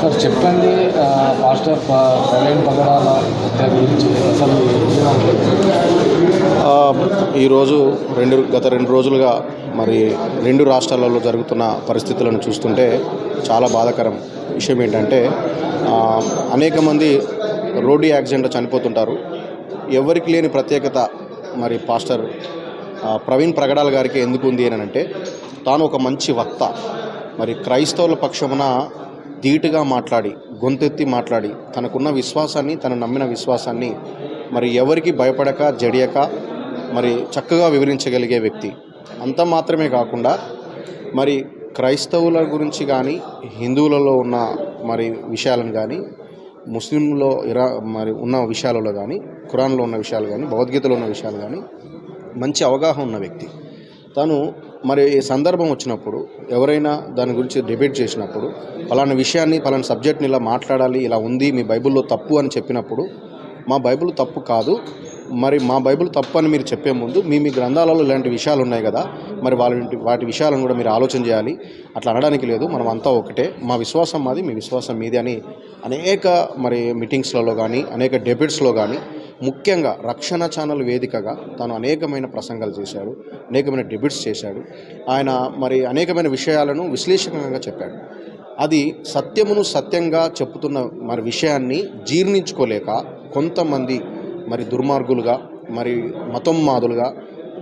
Sir చెప్పండి. Pastor Praveen పగడాల హత్య గురించి అసలు ఈరోజు గత 2 రోజులుగా మరి 2 రాష్ట్రాలలో జరుగుతున్న పరిస్థితులను చూస్తుంటే చాలా బాధాకరం విషయం ఏంటంటే అనేక మంది రోడ్డు యాక్సిడెంట్లో చనిపోతుంటారు. ఎవరికి లేని ప్రత్యేకత మరి పాస్టర్ ప్రవీణ్ ప్రగడాల గారికి ఎందుకు ఉంది అని అంటే, తాను ఒక మంచి వక్త, మరి క్రైస్తవుల పక్షమున ధీటుగా మాట్లాడి, గొంతెత్తి మాట్లాడి, తనకున్న విశ్వాసాన్ని, తను నమ్మిన విశ్వాసాన్ని మరి ఎవరికి భయపడక జడియక మరి చక్కగా వివరించగలిగే వ్యక్తి. అంత మాత్రమే కాకుండా మరి క్రైస్తవుల గురించి కానీ, హిందువులలో ఉన్న మరి విషయాలను కానీ, ముస్లింలో మరి ఉన్న విషయాలలో కానీ, ఖురాన్లో ఉన్న విషయాలు కానీ, భగవద్గీతలో ఉన్న విషయాలు కానీ మంచి అవగాహన ఉన్న వ్యక్తి. తను మరి సందర్భం వచ్చినప్పుడు ఎవరైనా దాని గురించి డిబేట్ చేసినప్పుడు, పలానా విషయాన్ని, పలానా సబ్జెక్ట్ని ఇలా మాట్లాడాలి, ఇలా ఉంది, మీ బైబిల్లో తప్పు అని చెప్పినప్పుడు, మా బైబిల్ తప్పు కాదు, మరి మా బైబిల్ తప్పు అని మీరు చెప్పే ముందు మీ గ్రంథాలలో ఇలాంటి విషయాలు ఉన్నాయి కదా, మరి వాటి విషయాలను కూడా మీరు ఆలోచన చేయాలి. అట్లా అనడానికి లేదు, మనం అంతా ఒకటే, మా విశ్వాసం మాది, మీ విశ్వాసం మీది అని అనేక మరి మీటింగ్స్లలో కానీ, అనేక డిబేట్స్లో కానీ, ముఖ్యంగా రక్షణ ఛానల్ వేదికగా తాను అనేకమైన ప్రసంగాలు చేశాడు, అనేకమైన డిబేట్స్ చేశాడు. ఆయన మరి అనేకమైన విషయాలను విశ్లేషణంగా చెప్పాడు. అది సత్యమును సత్యంగా చెప్పుతున్న మరి విషయాన్ని జీర్ణించుకోలేక కొంతమంది మరి దుర్మార్గులుగా, మరి మతోన్మాదులుగా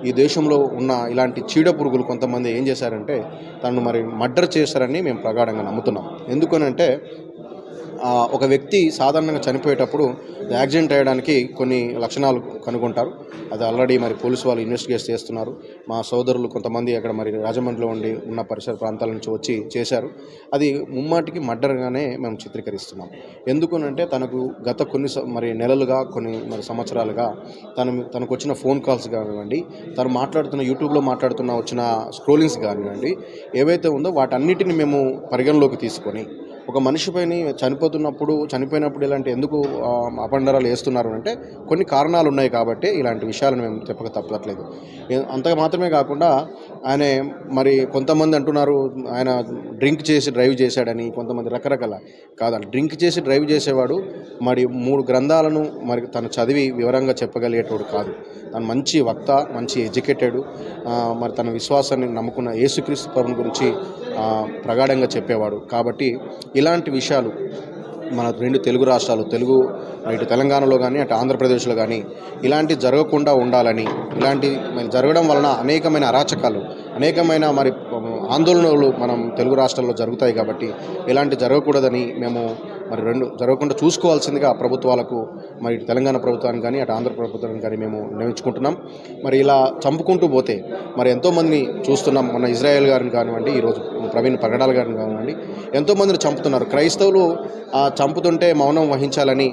ఈ దేశంలో ఉన్న ఇలాంటి చీడ పురుగులు కొంతమంది ఏం చేశారంటే తనను మరి మర్డర్ చేశారని మేము ప్రగాఢంగా నమ్ముతున్నాం. ఎందుకనంటే ఒక వ్యక్తి సాధారణంగా చనిపోయేటప్పుడు యాక్సిడెంట్ అయ్యడానికి కొన్ని లక్షణాలు కనుగొంటారు. అది ఆల్రెడీ మరి పోలీసు వాళ్ళు ఇన్వెస్టిగేట్ చేస్తున్నారు. మా సోదరులు కొంతమంది అక్కడ మరి రాజమండ్రిలో ఉన్న పరిసర ప్రాంతాల నుంచి వచ్చి చేశారు. అది ముమ్మాటికి మర్డర్గానే మేము చిత్రీకరిస్తున్నాం. ఎందుకనంటే తనకు గత కొన్ని మరి నెలలుగా, కొన్ని మరి సంవత్సరాలుగా తనకు వచ్చిన ఫోన్ కాల్స్ కానివ్వండి, తను యూట్యూబ్లో మాట్లాడుతున్న వచ్చిన స్క్రోలింగ్స్ కానివ్వండి, ఏవైతే ఉందో వాటన్నిటిని మేము పరిగణలోకి తీసుకొని ఒక మనిషిపైన చనిపోయినప్పుడు ఇలాంటి ఎందుకు అపండరాలు వేస్తున్నారు అంటే కొన్ని కారణాలు ఉన్నాయి కాబట్టి ఇలాంటి విషయాలను మేము చెప్పక తప్పట్లేదు. అంతగా మాత్రమే కాకుండా ఆయన మరి కొంతమంది అంటున్నారు ఆయన డ్రింక్ చేసి డ్రైవ్ చేశాడని, కొంతమంది రకరకాల కాదండి. డ్రింక్ చేసి డ్రైవ్ చేసేవాడు మరి 3 గ్రంథాలను మరి తను చదివి వివరంగా చెప్పగలిగేటోడు కాదు. తను మంచి వక్త, మంచి ఎడ్యుకేటెడ్, మరి తన విశ్వాసాన్ని నమ్ముకున్న యేసుక్రీస్తు ప్రభుని గురించి ప్రగాఢంగా చెప్పేవాడు. కాబట్టి ఇలాంటి విషయాలు మన 2 తెలుగు రాష్ట్రాలు, ఇటు తెలంగాణలో కానీ, అటు ఆంధ్రప్రదేశ్లో కానీ ఇలాంటి జరగకుండా ఉండాలని, ఇలాంటి జరగడం వలన అనేకమైన అరాచకాలు, అనేకమైన మరి ఆందోళనలు మనం తెలుగు రాష్ట్రాల్లో జరుగుతాయి. కాబట్టి ఇలాంటి జరగకూడదని మేము మరి 2 జరగకుండా చూసుకోవాల్సిందిగా ప్రభుత్వాలకు, మరి ఇటు తెలంగాణ ప్రభుత్వానికి కానీ, అటు ఆంధ్ర ప్రభుత్వానికి కానీ మేము నిర్ణయించుకుంటున్నాం. మరి ఇలా చంపుకుంటూ పోతే మరి ఎంతోమందిని చూస్తున్నాం. మన ఇజ్రాయెల్ గారిని కానివ్వండి, ఈరోజు ప్రవీణ్ పగడాల గారిని కానివ్వండి, ఎంతోమందిని చంపుతున్నారు. క్రైస్తవులు చంపుతుంటే మౌనం వహించాలని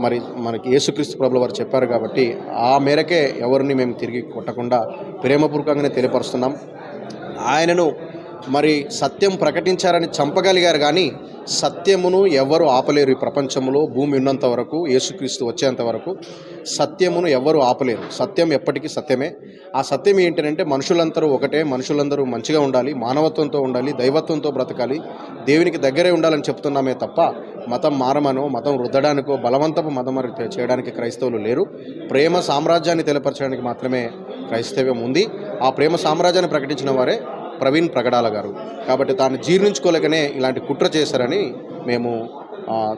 మరి మనకి యేసుక్రీస్తు ప్రభుల వారు చెప్పారు. కాబట్టి ఆ మేరకే ఎవరిని మేము తిరిగి కొట్టకుండా ప్రేమపూర్వకంగానే తెలియపరుస్తున్నాం. ఆయనను మరి సత్యం ప్రకటించారని చంపగలిగారు, కానీ సత్యమును ఎవరు ఆపలేరు. ఈ ప్రపంచంలో భూమి ఉన్నంత వరకు, యేసుక్రీస్తు వచ్చేంత వరకు సత్యమును ఎవరు ఆపలేరు. సత్యం ఎప్పటికీ సత్యమే. ఆ సత్యం ఏంటంటే మనుషులందరూ ఒకటే, మనుషులందరూ మంచిగా ఉండాలి, మానవత్వంతో ఉండాలి, దైవత్వంతో బ్రతకాలి, దేవునికి దగ్గరే ఉండాలని చెప్తున్నామే తప్ప మతం మారమనో, మతం రుద్దడానికో, బలవంతపు మతం చేయడానికి క్రైస్తవులు లేరు. ప్రేమ సామ్రాజ్యాన్ని తెలియపరచడానికి మాత్రమే క్రైస్తవ్యం ఉంది. ఆ ప్రేమ సామ్రాజ్యాన్ని ప్రకటించిన వారే ప్రవీణ్ ప్రగడాల గారు. కాబట్టి తాను జీర్ణించుకోలేకనే ఇలాంటి కుట్ర చేశారని మేము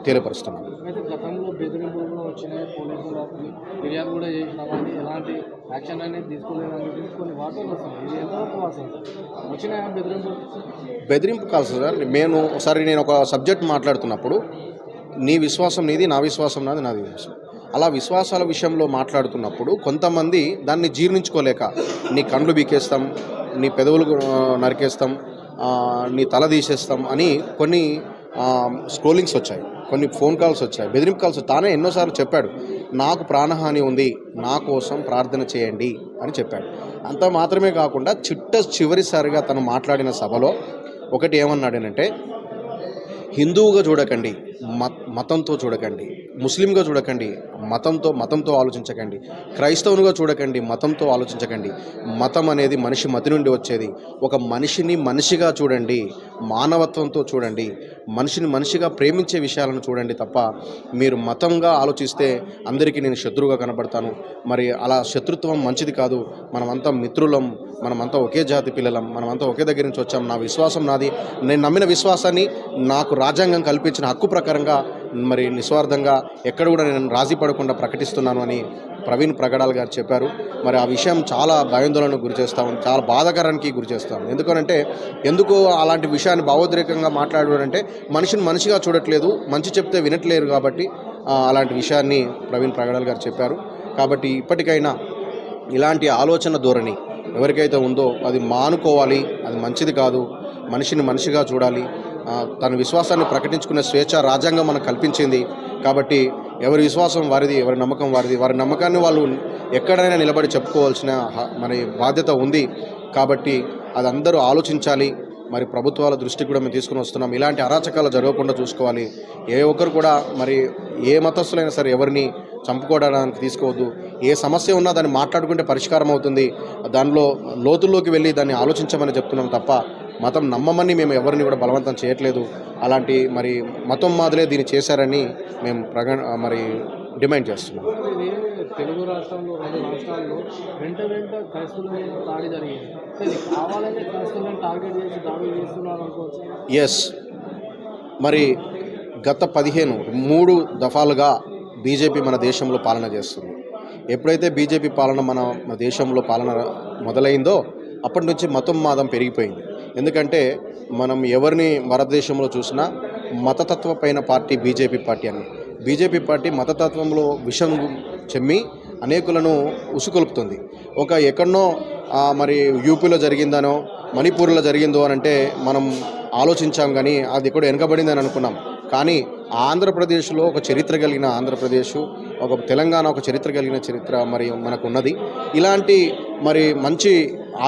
తెలియపరుస్తున్నాం. గతంలో బెదిరింపులు కూడా వచ్చినాయి, పోలీసులు ఫిర్యాదు కూడా చేసినామని, ఎలాంటి యాక్షన్ అనేది తీసుకోలేదని కొన్ని వార్తలు వస్తున్నాయి. ఇది ఎంతవరకు వాస్తవం? వచ్చినాయా బెదిరింపు కాల్స్ సార్. నేను ఒక సబ్జెక్ట్ మాట్లాడుతున్నప్పుడు నీ విశ్వాసం నీది, నా విశ్వాసం నాది విశ్వాసం, అలా విశ్వాసాల విషయంలో మాట్లాడుతున్నప్పుడు కొంతమంది దాన్ని జీర్ణించుకోలేక నీ కండ్లు బీకేస్తాం, నీ పెదవులు నరికేస్తాం, నీ తల తీసేస్తాం అని కొన్ని స్క్రోలింగ్స్ వచ్చాయి, కొన్ని ఫోన్ కాల్స్ వచ్చాయి, బెదిరింపు కాల్స్. తానే ఎన్నోసార్లు చెప్పాడు, నాకు ప్రాణహాని ఉంది, నా కోసం ప్రార్థన చేయండి అని చెప్పాడు. అంత మాత్రమే కాకుండా చివరిసారిగా తను మాట్లాడిన సభలో ఒకటి ఏమన్నాడనంటే, హిందువుగా చూడకండి, మతంతో చూడకండి, ముస్లింగా చూడకండి, మతంతో ఆలోచించకండి. క్రైస్తవునిగా చూడకండి, మతంతో ఆలోచించకండి. మతం అనేది మనిషి మతి నుండి వచ్చేది. ఒక మనిషిని మనిషిగా చూడండి, మానవత్వంతో చూడండి, మనిషిని మనిషిగా ప్రేమించే విషయాలను చూడండి తప్ప మీరు మతంగా ఆలోచిస్తే అందరికీ నేను శత్రువుగా కనబడతాను, మరి అలా శత్రుత్వం మంచిది కాదు. మనమంతా మిత్రులం, మనమంతా ఒకే జాతి పిల్లలం, మనమంతా ఒకే దగ్గర నుంచి వచ్చాం, నా విశ్వాసం నాది, నేను నమ్మిన విశ్వాసాన్ని నాకు రాజ్యాంగం కల్పించిన హక్కు ప్రకారంగా మరి నిస్వార్థంగా ఎక్కడ కూడా నేను రాజీ పడకుండా ప్రకటిస్తున్నాను అని ప్రవీణ్ ప్రగడాల్ గారు చెప్పారు. మరి ఆ విషయం చాలా భయాందోళనకు గురి చేస్తాం, చాలా బాధాకరానికి గురి చేస్తాం. ఎందుకు అలాంటి విషయాన్ని భావోద్రేకంగా మాట్లాడాడంటే మనిషిని మనిషిగా చూడట్లేదు, మంచి చెప్తే వినట్లేరు కాబట్టి అలాంటి విషయాన్ని ప్రవీణ్ ప్రగడాల్ గారు చెప్పారు. కాబట్టి ఇప్పటికైనా ఇలాంటి ఆలోచన ధోరణి ఎవరికైతే ఉందో అది మానుకోవాలి, అది మంచిది కాదు. మనిషిని మనిషిగా చూడాలి. తన విశ్వాసాన్ని ప్రకటించుకునే స్వేచ్ఛ రాజ్యాంగం మనకు కల్పించింది. కాబట్టి ఎవరి విశ్వాసం వారిది, ఎవరి నమ్మకం వారిది, వారి నమ్మకాన్ని వాళ్ళు ఎక్కడైనా నిలబడి చెప్పుకోవాల్సిన మరి బాధ్యత ఉంది. కాబట్టి అది అందరూ ఆలోచించాలి. మరి ప్రభుత్వాల దృష్టికి కూడా మేము తీసుకుని వస్తున్నాం. ఇలాంటి అరాచకాలు జరగకుండా చూసుకోవాలి. ఏ ఒక్కరు కూడా మరి ఏ మతస్థులైనా సరే ఎవరిని చంపుకోవడానికి తీసుకోవద్దు. ఏ సమస్య ఉన్నా దాన్ని మాట్లాడుకుంటే పరిష్కారం అవుతుంది. దానిలో లోతుల్లోకి వెళ్ళి దాన్ని ఆలోచించమని చెప్తున్నాం తప్ప మతం నమ్మమని మేము ఎవరిని కూడా బలవంతం చేయట్లేదు. అలాంటి మరి మతం మాదిరే దీన్ని చేశారని మేము మరి డిమాండ్ చేస్తున్నాం. తెలుగు రాష్ట్రంలో 2 రాష్ట్రాల్లో వెంట క్రైస్తవుల మీద దాడి జరిగింది. ఇది కావాలని క్రైస్తవులను టార్గెట్ చేసి దాడులు చేస్తున్నారు అనుకోవచ్చు. ఎస్, మరి గత 3 దఫాలుగా బీజేపీ మన దేశంలో పాలన చేస్తుంది. ఎప్పుడైతే బీజేపీ పాలన మన దేశంలో పాలన మొదలైందో అప్పటి నుంచి మతం మాదం పెరిగిపోయింది. ఎందుకంటే మనం ఎవరిని భారతదేశంలో చూసినా మతతత్వ పైన పార్టీ బీజేపీ పార్టీ అని. బీజేపీ పార్టీ మతతత్వంలో విషం చెమ్మి అనేకులను ఉసుకొలుపుతుంది. ఎక్కడనో మరి యూపీలో జరిగిందనో మణిపూర్లో జరిగిందో అని అంటే మనం ఆలోచించాం, కానీ అది ఎక్కడో వెనకబడిందని అనుకున్నాం. కానీ ఆంధ్రప్రదేశ్లో ఒక చరిత్ర కలిగిన ఆంధ్రప్రదేశ్, ఒక తెలంగాణ ఒక చరిత్ర కలిగిన చరిత్ర మరి మనకు ఉన్నది. ఇలాంటి మరి మంచి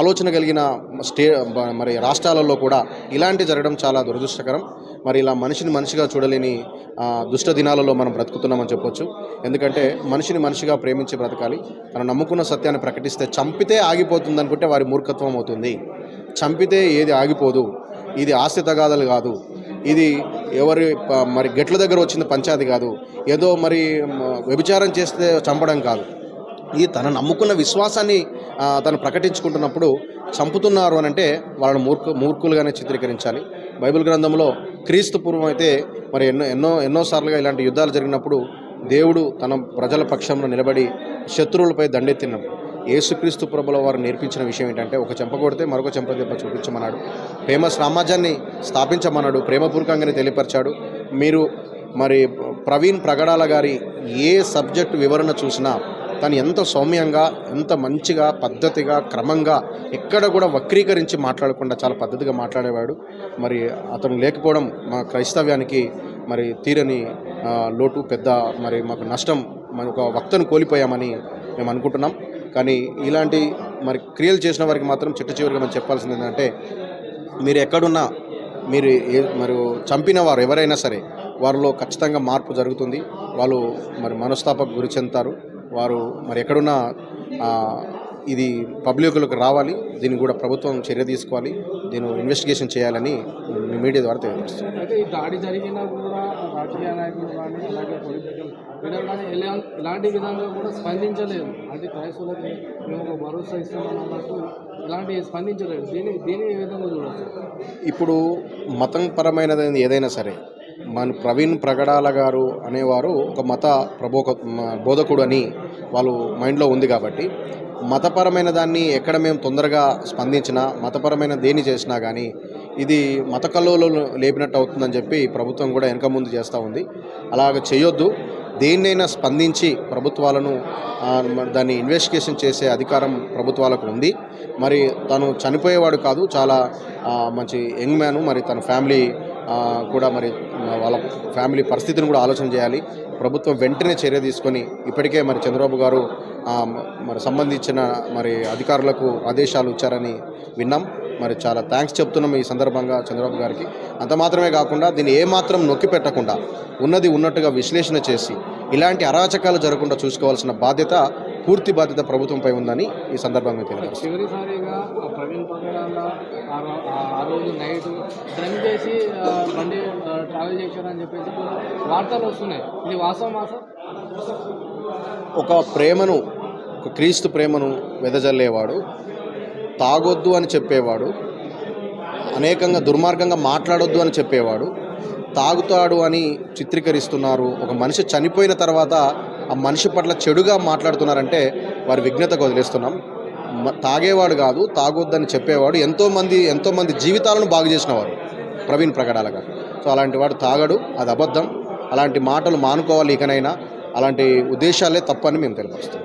ఆలోచన కలిగిన మరి రాష్ట్రాలలో కూడా ఇలాంటి జరగడం చాలా దురదృష్టకరం. మరి ఇలా మనిషిని మనిషిగా చూడలేని దుష్ట దినాలలో మనం బ్రతుకుతున్నామని చెప్పొచ్చు. ఎందుకంటే మనిషిని మనిషిగా ప్రేమించి బ్రతకాలి. తను నమ్ముకున్న సత్యాన్ని ప్రకటిస్తే చంపితే ఆగిపోతుంది అనుకుంటే వారి మూర్ఖత్వం అవుతుంది. చంపితే ఏది ఆగిపోదు. ఇది ఆస్తి తగాదాలు కాదు, ఇది ఎవరి మరి గెట్ల దగ్గర వచ్చింది పంచాయతీ కాదు, ఏదో మరి వ్యభిచారం చేస్తే చంపడం కాదు. ఇది తన నమ్ముకున్న విశ్వాసాన్ని తను ప్రకటించుకుంటున్నప్పుడు చంపుతున్నారు అని అంటే వాళ్ళని మూర్ఖులుగానే చిత్రీకరించాలి. బైబిల్ గ్రంథంలో క్రీస్తు పూర్వం అయితే మరి ఎన్నోసార్లుగా ఇలాంటి యుద్ధాలు జరిగినప్పుడు దేవుడు తన ప్రజల పక్షంలో నిలబడి శత్రువులపై దండెత్తినప్పుడు యేసుక్రీస్తు ప్రభుల వారు నేర్పించిన విషయం ఏంటంటే ఒక చెంప కొడితే మరొక చెంప దెబ్బ చూపించమన్నాడు. ప్రేమ సామ్రాజ్యాన్ని స్థాపించమన్నాడు. ప్రేమపూర్వకంగానే తెలియపరిచాడు. మీరు మరి ప్రవీణ్ ప్రగడాల గారి ఏ సబ్జెక్టు వివరణ చూసినా తను ఎంత సౌమ్యంగా, ఎంత మంచిగా, పద్ధతిగా, క్రమంగా, ఎక్కడ కూడా వక్రీకరించి మాట్లాడకుండా చాలా పద్ధతిగా మాట్లాడేవాడు. మరి అతను లేకపోవడం మా క్రైస్తవ్యానికి మరి తీరని లోటు, పెద్ద మరి మాకు నష్టం, ఒక వక్తను కోల్పోయామని మేము అనుకుంటున్నాం. కానీ ఇలాంటి మరి క్రియలు చేసిన వారికి మాత్రం చిట్ట చివరిగా మనం చెప్పాల్సింది ఏంటంటే మీరు ఎక్కడున్నా, మరి చంపిన వారు ఎవరైనా సరే వారిలో ఖచ్చితంగా మార్పు జరుగుతుంది. వాళ్ళు మరి మనస్తాపకు గురి చెందుతారు. వారు మరి ఎక్కడున్నా ఇది పబ్లిక్లకు రావాలి. దీన్ని కూడా ప్రభుత్వం చర్య తీసుకోవాలి. దీన్ని ఇన్వెస్టిగేషన్ చేయాలని మీడియా ద్వారా తెలియజేస్తుంది. అయితే ఈ దాడి జరిగినా కూడా రాజకీయ నాయకులు కానీ అలాగే పొలిటికల్ లీడర్ కానీ ఇలాంటి విధంగా కూడా స్పందించలేదు. అంటే క్రైస్తవులకి మేము భరోసా ఇస్తున్నాం అన్నట్టు ఇలాంటి స్పందించలేదు. దీన్ని ఏ విధంగా చూడవచ్చు? ఇప్పుడు మతం పరమైనది ఏదైనా సరే మన ప్రవీణ్ ప్రగడాల గారు అనేవారు ఒక మత బోధకుడు అని వాళ్ళు మైండ్లో ఉంది. కాబట్టి మతపరమైన దాన్ని ఎక్కడ మేము తొందరగా స్పందించినా, మతపరమైన దేన్ని చేసినా కానీ ఇది మత కల్లోలు లేపినట్టు అవుతుందని చెప్పి ప్రభుత్వం కూడా వెనక ముందు చేస్తూ ఉంది. అలాగ చేయొద్దు. దేన్నైనా స్పందించి ప్రభుత్వాలను దాన్ని ఇన్వెస్టిగేషన్ చేసే అధికారం ప్రభుత్వాలకు ఉంది. మరి తను చనిపోయేవాడు కాదు, చాలా మంచి యంగ్ మ్యాను. మరి తన ఫ్యామిలీ కూడా మరి వాళ్ళ ఫ్యామిలీ పరిస్థితిని కూడా ఆలోచన చేయాలి. ప్రభుత్వం వెంటనే చర్య తీసుకొని ఇప్పటికే మరి చంద్రబాబు గారు మరి సంబంధించిన మరి అధికారులకు ఆదేశాలు ఇచ్చారని విన్నాం. మరి చాలా థ్యాంక్స్ చెప్తున్నాం ఈ సందర్భంగా చంద్రబాబు గారికి. అంత మాత్రమే కాకుండా దీన్ని ఏమాత్రం నొక్కి పెట్టకుండా ఉన్నది ఉన్నట్టుగా విశ్లేషణ చేసి ఇలాంటి అరాచకాలు జరగకుండా చూసుకోవాల్సిన బాధ్యత, పూర్తి బాధ్యత ప్రభుత్వంపై ఉందని ఈ సందర్భంగా తెలియజేస్తాను. చివరిసారిగా ప్రవీణ్ పగడాల ఆ రోజు నైట్ డ్రంక్ చేసి బండి ట్రావెల్ చేశారని చెప్పేసి వార్తలు వస్తున్నాయి. ఇది వాస్తవమా సార్? ఒక ప్రేమను, ఒక క్రీస్తు ప్రేమను వెదజల్లేవాడు, తాగొద్దు అని చెప్పేవాడు, అనేకంగా దుర్మార్గంగా మాట్లాడొద్దు అని చెప్పేవాడు, తాగుతాడు అని చిత్రీకరిస్తున్నారు. ఒక మనిషి చనిపోయిన తర్వాత ఆ మనిషి పట్ల చెడుగా మాట్లాడుతున్నారంటే వారి విఘ్నతకు వదిలేస్తున్నాం. తాగేవాడు కాదు, తాగొద్దని చెప్పేవాడు, ఎంతోమంది జీవితాలను బాగు చేసినవాడు ప్రవీణ్ ప్రగడాల గారు. సో అలాంటి వాడు తాగడు, అది అబద్ధం. అలాంటి మాటలు మానుకోవాలి. ఇకనైనా అలాంటి ఉద్దేశాలే తప్పని మేము తెలియపరుస్తాం.